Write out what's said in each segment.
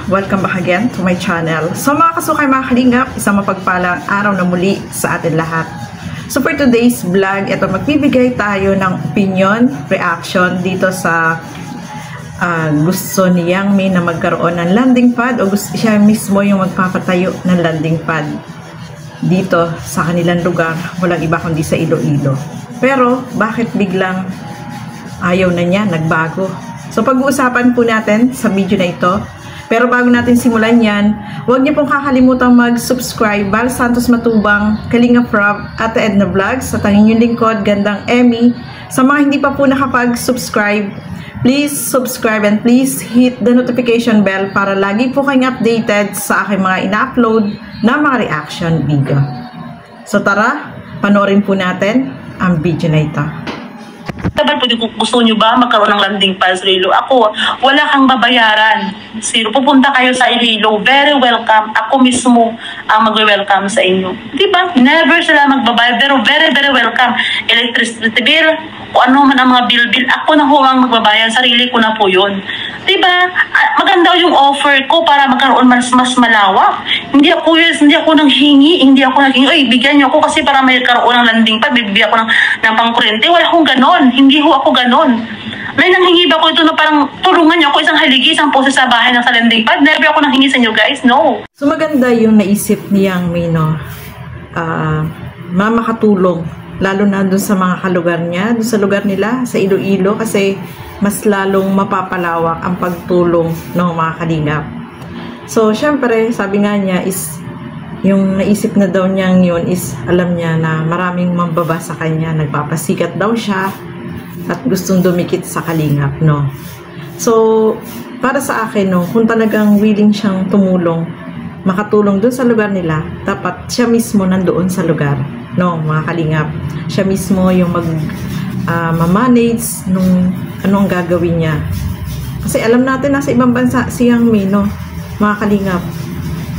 Welcome back again to my channel. So mga kasukay, mga kalingap, isang mapagpalang araw na muli sa atin lahat. So for today's vlog, ito magbibigay tayo ng opinion, reaction dito sa gusto ni Yang Mi na magkaroon ng landing pad o gusto siya mismo yung magpapatayo ng landing pad dito sa kanilang lugar. Walang iba kundi sa Iloilo. Pero bakit biglang ayaw na niya, nagbago? So pag-uusapan po natin sa video na ito. Pero bago natin simulan yan, huwag niyo pong kakalimutang mag-subscribe. Val Santos Matubang, Kalinga Prab, Ate Edna Vlogs, at ang inyong lingkod, Gandang Emmy. Sa mga hindi pa po nakapag-subscribe, please subscribe and please hit the notification bell para lagi po kayong updated sa aking mga ina-upload na mga reaction video. So tara, panoorin po natin ang video na ito. Sabi po, gusto nyo ba magkaroon ng landing pad sa Iloilo? Ako, wala kang babayaran. Zero. Pupunta kayo sa Iloilo. Very welcome. Ako mismo ang magwe-welcome sa inyo. Diba? Never sila magbabayad. Pero very, very welcome. Electricity bill, o ano man ang mga bill-bill. Ako na ho ang magbabayad. Sarili ko na po yun. Diba? Maganda yung offer ko para magkaroon mas malawak. Hindi ako nanghingi. Hindi ako naghingi. Ay, bigyan nyo ako kasi para may karoon ng landing pad. Bibigyan ako ng pangkurente. Wala akong ganon. Hindi ho ako ganon. May nanghingi ba ko ito na parang tulungan niyo ako isang haligi, isang poses sa bahay ng sa landing pad? Never ako nanghingi sa inyo, guys. No. So maganda yung naisip ni Yang Mi, no? Makatulong. Lalo na dun sa mga kalugar niya, dun sa lugar nila, sa Iloilo, kasi mas lalong mapapalawak ang pagtulong ng mga kalingap. So, syempre, sabi nga niya is, yung naisip na daw niyang yun is, alam niya na maraming mambaba sa kanya, nagpapasikat daw siya, at gustong dumikit sa kalingap, no? So, para sa akin, no, kung talagang willing siyang tumulong, makatulong dun sa lugar nila, dapat siya mismo nandoon sa lugar, no, mga kalingap. Siya mismo yung ma-manage nung anong gagawin niya. Kasi alam natin, nasa ibang bansa si Yang Mi, no, mga kalingap.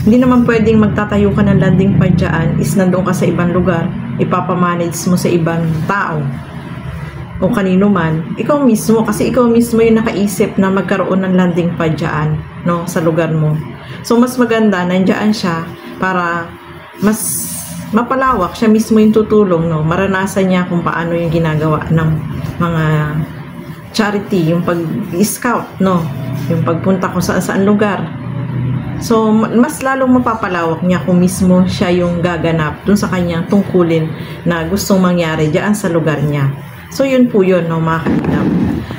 Hindi naman pwedeng magtatayo ka ng landing pad dyan, is nandoon ka sa ibang lugar, ipapamanage mo sa ibang tao o kanino man, ikaw mismo, kasi ikaw mismo yung nakaisip na magkaroon ng landing pad dyan, no, sa lugar mo. So mas maganda nandiyan siya para mas mapalawak, siya mismo yung tutulong, no, maranasan niya kung paano yung ginagawa ng mga charity, yung pag-scout, no, yung pagpunta ko saan lugar. So, mas lalong mapapalawak niya kung mismo siya yung gaganap dun sa kanyang tungkulin na gustong mangyari diyan sa lugar niya. So, yun po yun, no, mga kalingap.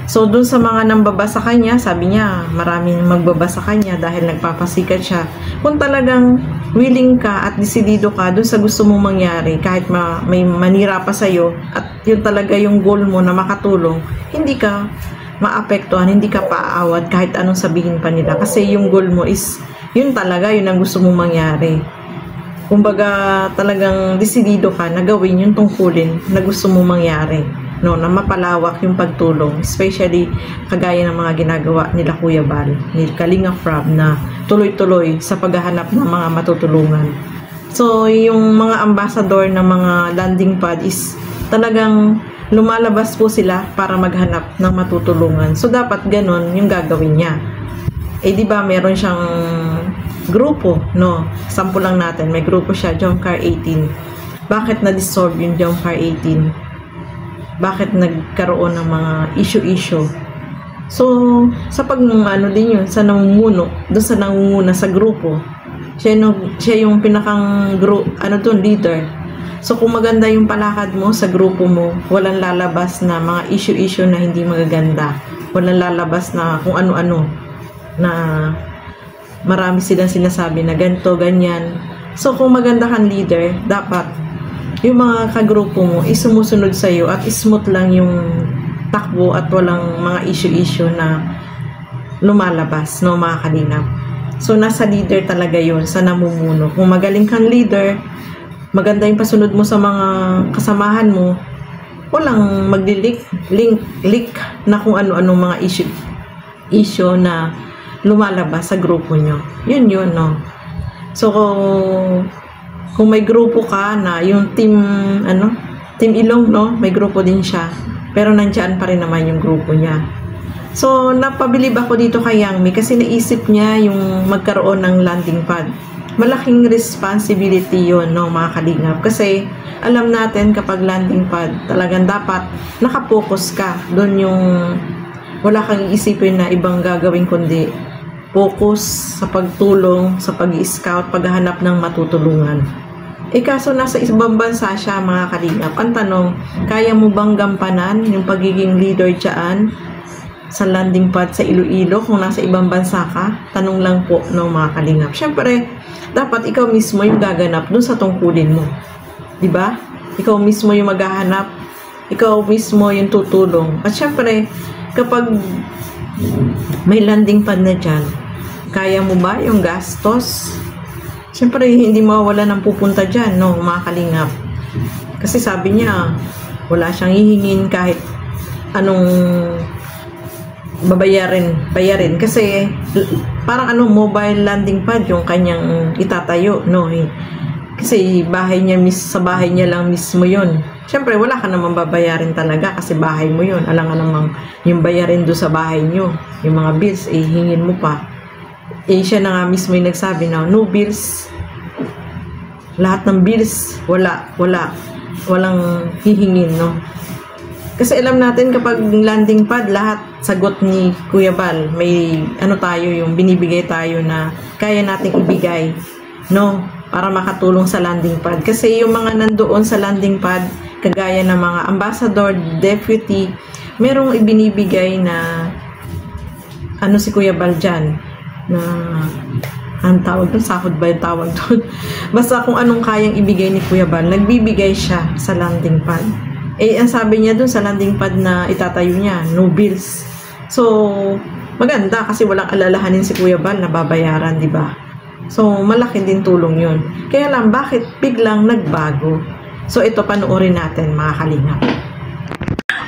So, dun sa mga nambaba sa kanya, sabi niya, maraming magbaba sa kanya dahil nagpapasikat siya. Kung talagang willing ka at desidido ka dun sa gusto mong mangyari, kahit may manira pa sa'yo, at yun talaga yung goal mo na makatulong, hindi ka maapektuhan, hindi ka paaawat kahit anong sabihin pa nila. Kasi yung goal mo is, yun talaga, yun ang gusto mong mangyari. Kumbaga, talagang desidido ka na gawin yung tungkulin na gusto mong mangyari. No, na mapalawak yung pagtulong, especially kagaya ng mga ginagawa nila Kuya Val, ni Kalinga Prab, na tuloy-tuloy sa paghahanap ng mga matutulungan. So, yung mga ambassador ng mga landing pad is talagang lumalabas po sila para maghanap ng matutulungan. So, dapat ganun yung gagawin niya. Eh, di ba meron siyang grupo, no? Sample lang natin, may grupo siya, Jomcar 18. Bakit na-dissolve yung Jomcar 18? Bakit nagkaroon ng mga issue-issue? So, sa pag-ano din yun, sa namumuno, doon sa nangunguna sa grupo, siya yung pinakang leader. So, kung maganda yung palakad mo sa grupo mo, walang lalabas na mga issue-issue na hindi magaganda. Walang lalabas na kung ano-ano, na marami silang sinasabi na ganito, ganyan. So, kung maganda kang leader, dapat yung mga kagrupo mo sumusunod sa iyo at smooth lang yung takbo at walang mga issue-issue na lumalabas, no, mga kalingap. So, nasa leader talaga yun, sa namumuno. Kung magaling kang leader, maganda yung pasunod mo sa mga kasamahan mo, walang leak na kung ano-ano mga issue na lumalabas sa grupo nyo. Yun, no. So, kung may grupo ka na yung team Ilong, no, may grupo din siya, pero nandiyan pa rin naman yung grupo niya. So, napabilib ako dito kay Yang Mi kasi naisip niya yung magkaroon ng landing pad. Malaking responsibility yun, no, mga kalingap. Kasi, alam natin kapag landing pad, talagang dapat nakapokus ka. Doon yung wala kang iisipin na ibang gagawin kundi focus sa pagtulong, sa pag-i-scout, paghahanap ng matutulungan. Kaso nasa ibang bansa siya, mga kalingap. Ang tanong, kaya mo bang gampanan yung pagiging leader dyan sa landing pad sa Iloilo kung nasa ibang bansa ka? Tanong lang po, no, mga kalingap. Siyempre, dapat ikaw mismo yung gaganap dun sa tungkulin mo. Diba? Ikaw mismo yung maghahanap. Ikaw mismo yung tutulong. At siyempre, kapag may landing pad na dyan, kaya mo ba yung gastos? Siyempre, hindi mawawala ng pupunta dyan, no, mga kalingap. Kasi sabi niya, wala siyang hihingin kahit anong bayarin. Kasi, parang mobile landing pad yung kanyang itatayo, no. Kasi sa bahay niya lang mismo yun. Siyempre, wala ka namang babayarin talaga kasi bahay mo yun. Alam nga namang yung bayarin doon sa bahay niyo, yung mga bills, hingin mo pa. Siya na nga mismo yung nagsabi na, no bills. Lahat ng bills, walang hihingin, no. Kasi alam natin kapag landing pad, lahat sagot ni Kuya Bal. May tayo, yung binibigay tayo na kaya nating ibigay, no, para makatulong sa landing pad. Kasi yung mga nandoon sa landing pad, kagaya ng mga ambassador, deputy, merong ibinibigay na si Kuya Bal dyan, na ang tawag doon, sahod ba yung tawag doon? Basta kung anong kayang ibigay ni Kuya Bal, nagbibigay siya sa landing pad. Ang sabi niya doon sa landing pad na itatayo niya, no bills. So, maganda kasi walang alalahanin si Kuya Bal na babayaran, di ba? So, malaki din tulong yun. Kaya lang, bakit biglang nagbago? So, ito panoorin natin, mga kalingap.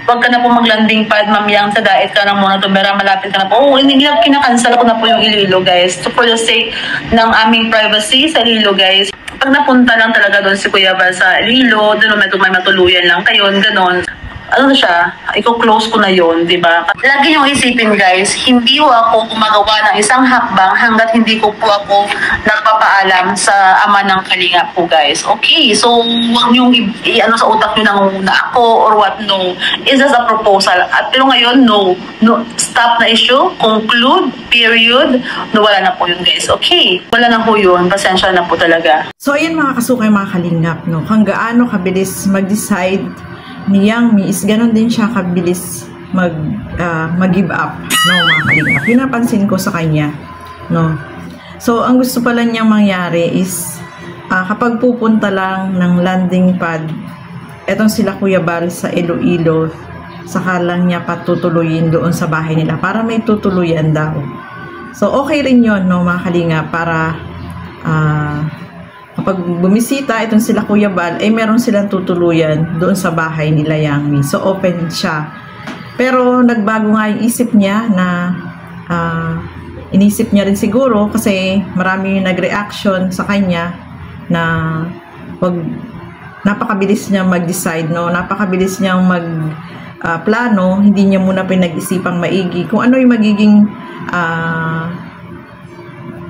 Huwag ka na po mag-landing pad, Ma'am Yang, sa Daet ka na muna, Tumera, malapit ka na po. Kinakancel ko na po yung Iloilo, guys. So, for the sake ng aming privacy sa Iloilo, guys. Pag napunta lang talaga doon si Kuya Bal sa Iloilo, doon may matuluyan lang kayo, ganon. Iko-close ko na yon, di ba? Lagi niyong isipin, guys, hindi ko ako gumagawa ng isang hakbang hanggat hindi ko po ako nagpapaalam sa ama ng kalinga po, guys. Okay, so huwag niyong sa utak niyo na ako or what, no. It's just a proposal. Pero ngayon, no, stop na issue, conclude, period, no, wala na po yun, guys. Okay, wala na po yun, pasensya na po talaga. So, ayun mga kasukay, mga kalingap, no, hanggang gaano kabilis mag-decide ni Yang Mi is ganon din siya kabilis mag-give up, no, mga kalingap. Pinapansin ko sa kanya, no. So, ang gusto pala niyang mangyari is kapag pupunta lang ng landing pad, etong sila Kuya Bal sa Iloilo, saka lang niya patutuloyin doon sa bahay nila para may tutuluyan daw. So, okay rin yun, no, mga kalingap, para kapag bumisita itong sila Kuya Bal, meron silang tutuluyan doon sa bahay nila Yang Mi. So, open siya. Pero, nagbago nga yung isip niya na inisip niya rin siguro kasi marami yung nag-reaction sa kanya na napakabilis niya mag-decide, no? Napakabilis niyang plano, hindi niya muna pinag-isipang maigi kung ano yung magiging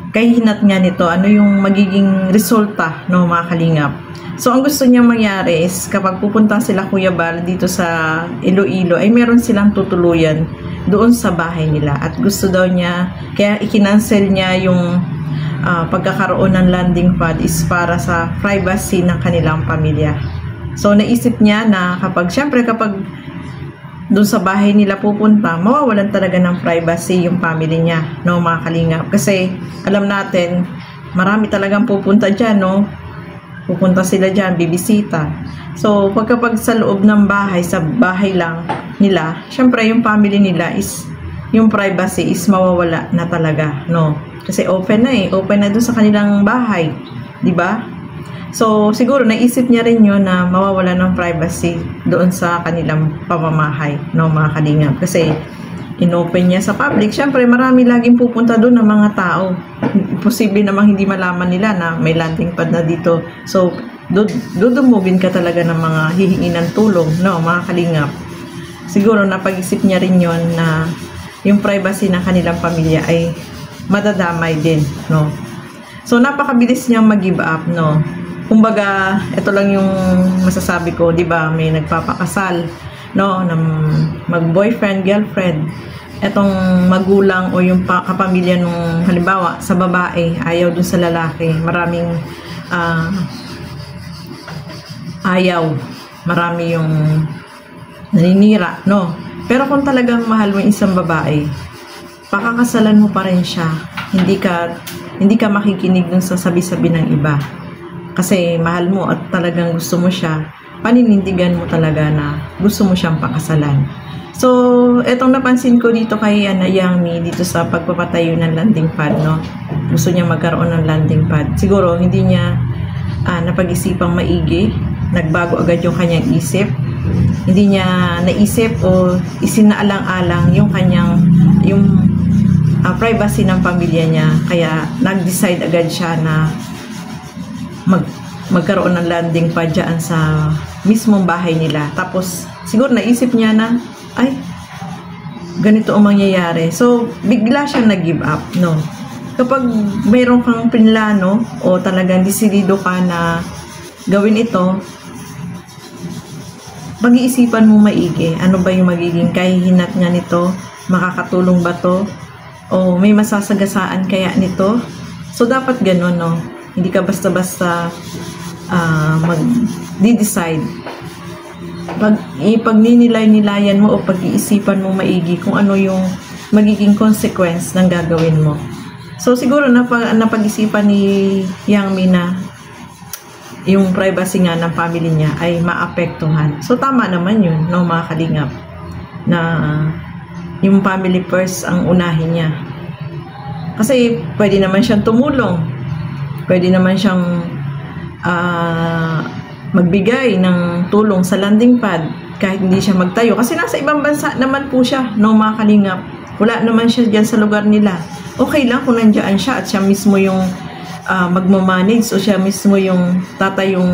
kahinat nga nito, ano yung magiging resulta, no, mga kalingap. So, ang gusto niya mangyari is kapag pupunta sila Kuya Bal dito sa Iloilo, meron silang tutuluyan doon sa bahay nila. At gusto daw niya, kaya ikinancel niya yung pagkakaroon ng landing pad is para sa privacy ng kanilang pamilya. So, naisip niya na kapag doon sa bahay nila pupunta, mawawalan talaga ng privacy yung family niya, no, mga kalingap. Kasi alam natin, marami talagang pupunta dyan, no. Pupunta sila dyan, bibisita. So, pagkapag sa loob ng bahay, sa bahay lang nila, syempre yung family nila is, yung privacy is mawawala na talaga, no. Kasi open na doon sa kanilang bahay, di ba? So, siguro naisip niya rin yun na mawawala ng privacy doon sa kanilang pamamahay, no, mga kalingap. Kasi inopen niya sa public. Siyempre, marami laging pupunta doon ng mga tao. Posible namang hindi malaman nila na may landing pad na dito. So, dudumugin ka talaga ng mga hihingi ng tulong, no, mga kalingap. Siguro napag-isip niya rin yun na yung privacy ng kanilang pamilya ay madadamay din, no? So, napakabilis niyang mag-give up, no? Kumbaga, ito lang yung masasabi ko, di ba? May nagpapakasal, no? Ng mag-boyfriend, girlfriend. Etong magulang o yung kapamilya nung halimbawa sa babae, ayaw dun sa lalaki. Maraming ayaw. Marami yung naninira, no? Pero kung talagang mahal mo yung isang babae, pakakasalan mo pa rin siya. Hindi ka makikinig dun sa sabi-sabi ng iba. Kasi mahal mo at talagang gusto mo siya, paninindigan mo talaga na gusto mo siyang pakasalan. So, etong napansin ko dito kay Yangmi dito sa pagpapatayo ng landing pad, no? Gusto niya magkaroon ng landing pad. Siguro hindi niya napag-isipang maigi, nagbago agad yung kanyang isip. Hindi niya naisip o isinaalang-alang yung kanyang privacy ng pamilya niya. Kaya nag-decide agad siya na magkaroon ng landing pad dyan sa mismong bahay nila. Tapos siguro naisip niya na ay, ganito ang mangyayari. So, bigla siyang nag-give up, no? Kapag mayroon kang pinlano o talagang desidido ka na gawin ito, pag-iisipan mo maigi. Ano ba yung magiging kahihinat nga nito? Makakatulong ba to? O may masasagasaan kaya nito? So, dapat ganun, no? Hindi ka basta-basta mag-decide. Pag-ninilay-nilayan mo o pag-iisipan mo maigi kung ano yung magiging consequence ng gagawin mo. So, siguro napag-isipan ni Yangmi na yung privacy nga ng family niya ay maapektuhan. So, tama naman yun, no, mga kalingap, na yung family first ang unahin niya. Kasi, pwede naman siyang tumulong. Pwede naman siyang magbigay ng tulong sa landing pad kahit hindi siya magtayo. Kasi nasa ibang bansa naman po siya, no, mga kalingap. Wala naman siya dyan sa lugar nila. Okay lang kung nandiyan siya at siya mismo yung magmamanage o siya mismo yung tatayong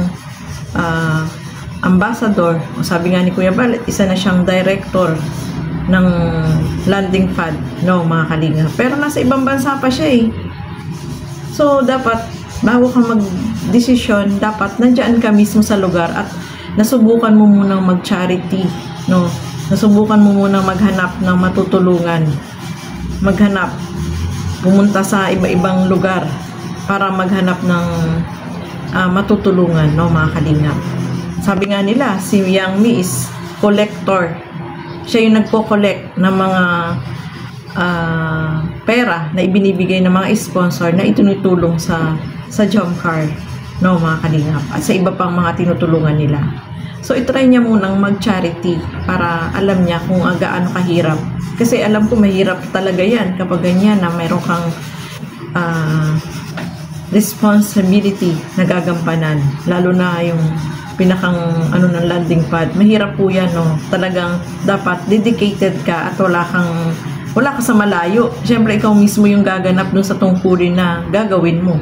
ambassador. O sabi nga ni Kuya Bal, isa na siyang director ng landing pad, no, mga kalingap. Pero nasa ibang bansa pa siya eh. So, dapat bago ka mag-desisyon, dapat nandiyan ka mismo sa lugar at nasubukan mo munang mag-charity, no? Nasubukan mo munang maghanap ng matutulungan. Maghanap, pumunta sa iba-ibang lugar para maghanap ng matutulungan, no, mga kalingap. Sabi nga nila, si Yangmi is collector. Siya yung nagpo-collect ng mga pera na ibinibigay ng mga sponsor na itinutulong sa jump car, no, mga kalingap, at sa iba pang mga tinutulungan nila. So, itry niya munang mag-charity para alam niya kung gaano kahirap. Kasi alam ko mahirap talaga yan kapag ganyan na mayroon kang responsibility na gagampanan. Lalo na yung pinakang ng landing pad. Mahirap po yan, no? Talagang dapat dedicated ka at wala ka sa malayo. Siyempre, ikaw mismo yung gaganap dun sa tungkulin na gagawin mo.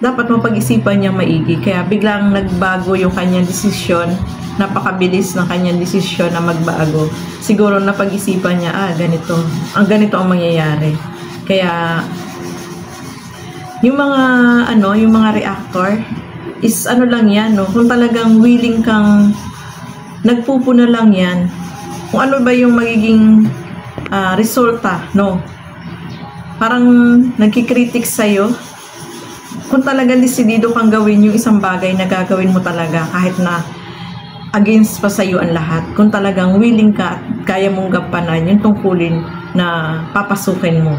Dapat mapag-isipan niya maigi. Kaya biglang nagbago yung kanyang desisyon. Napakabilis ng kanyang desisyon na magbago. Siguro napag-isipan niya, ganito ang mangyayari. Kaya yung mga reactor is lang yan, no? Kung talagang willing kang nagpupuna lang yan, kung ano ba yung magiging resulta, no? Parang nagkikritik sa'yo. Kung talagang desidido kang gawin yung isang bagay na gagawin mo talaga kahit na against pa sa'yo ang lahat. Kung talagang willing ka at kaya mong gampanan yung tungkulin na papasukin mo.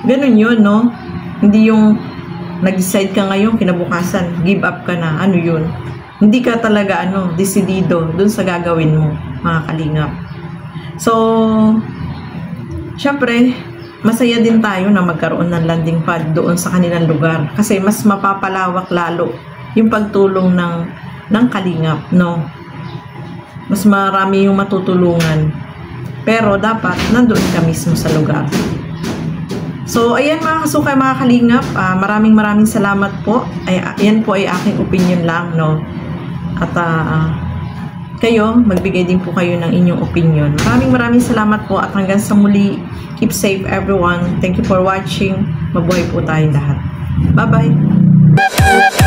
Ganun yun, no? Hindi yung nag-decide ka ngayon, kinabukasan, give up ka na, yun. Hindi ka talaga, desidido dun sa gagawin mo, mga kalingap. So, syempre, masaya din tayo na magkaroon ng landing pad doon sa kanilang lugar. Kasi mas mapapalawak lalo yung pagtulong ng kalingap, no? Mas marami yung matutulungan. Pero dapat nandoon ka mismo sa lugar. So, ayan mga kasukay, mga kalingap. Maraming salamat po. Ayan po ay aking opinion lang, no? At kayo, magbigay din po kayo ng inyong opinion. Maraming salamat po at hanggang sa muli. Keep safe everyone. Thank you for watching. Mabuhay po tayong lahat. Bye-bye!